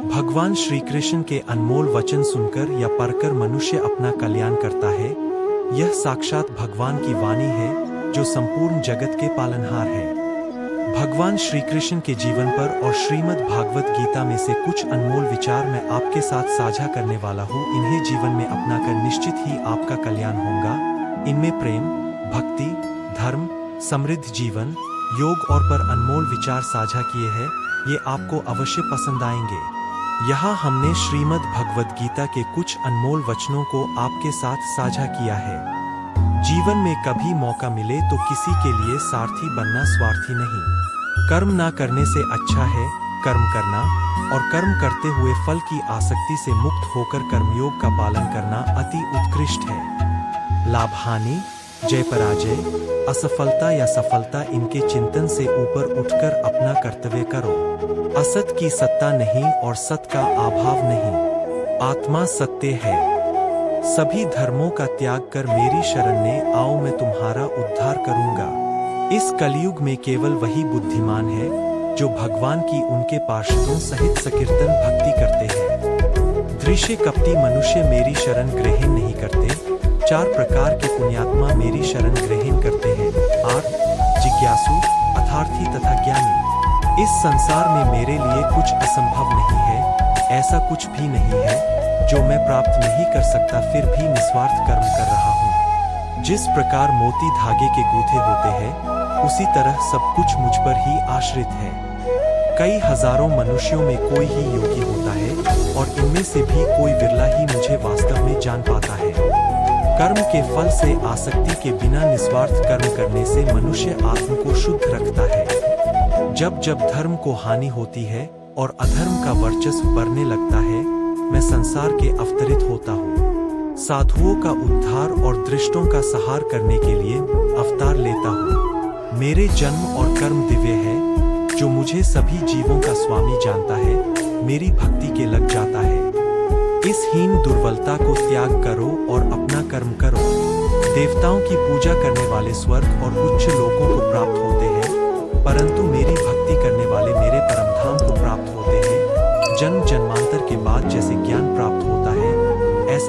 भगवान श्री कृष्ण के अनमोल वचन सुनकर या पढ़कर मनुष्य अपना कल्याण करता है। यह साक्षात भगवान की वाणी है जो संपूर्ण जगत के पालनहार है। भगवान श्री कृष्ण के जीवन पर और श्रीमद् भागवत गीता में से कुछ अनमोल विचार मैं आपके साथ साझा करने वाला हूँ। इन्हें जीवन में अपनाकर निश्चित ही आपका कल्याण होगा। इनमें प्रेम, भक्ति, धर्म, समृद्ध जीवन, योग और पर अनमोल विचार साझा किए हैं। ये आपको अवश्य पसंद आएंगे। यहाँ हमने श्रीमद् भगवत गीता के कुछ अनमोल वचनों को आपके साथ साझा किया है। जीवन में कभी मौका मिले तो किसी के लिए सारथी बनना स्वार्थी नहीं। कर्म ना करने से अच्छा है कर्म करना, और कर्म करते हुए फल की आसक्ति से मुक्त होकर कर्मयोग का पालन करना अति उत्कृष्ट है। लाभ हानि, जय पराजय, असफलता या सफलता, इनके चिंतन से ऊपर उठकर अपना कर्तव्य करो। असत की सत्ता नहीं और सत का अभाव नहीं। आत्मा सत्य है। सभी धर्मों का त्याग कर मेरी शरण में आओ, मैं तुम्हारा उद्धार करूंगा। इस कलयुग में केवल वही बुद्धिमान है जो भगवान की उनके पार्षदों सहित सकीर्तन भक्ति करते हैं। दृश्य कपटी मनुष्य मेरी शरण ग्रहण नहीं करते। 4 प्रकार के पुण्यात्मा मेरी शरण ग्रहण करते हैं: आर्त, जिज्ञासु, अर्थार्थी तथा ज्ञानी। इस संसार में मेरे लिए कुछ असंभव नहीं है। ऐसा कुछ भी नहीं है जो मैं प्राप्त नहीं कर सकता, फिर भी निस्वार्थ कर्म कर रहा हूँ। जिस प्रकार मोती धागे के गूथे होते हैं, उसी तरह सब कुछ मुझ पर ही आश्रित है। कई हजारों मनुष्यों में कोई ही योगी होता है और इनमें से भी कोई विरला ही मुझे वास्तव में जान पाता है। कर्म के फल से आसक्ति के बिना निस्वार्थ कर्म करने से मनुष्य आत्म को शुद्ध रखता है। जब जब धर्म को हानि होती है और अधर्म का वर्चस्व बढ़ने लगता है, मैं संसार के अवतरित होता हूँ। साधुओं का उद्धार और दृष्टों का सहार करने के लिए अवतार लेता हूँ। मेरे जन्म और कर्म दिव्य है। जो मुझे सभी जीवों का स्वामी जानता है, मेरी भक्ति के लग जाता है। इस हीन दुर्बलता को त्याग करो और अपना कर्म करो। देवताओं की पूजा करने वाले स्वर्ग और उच्च लोकों को प्राप्त होते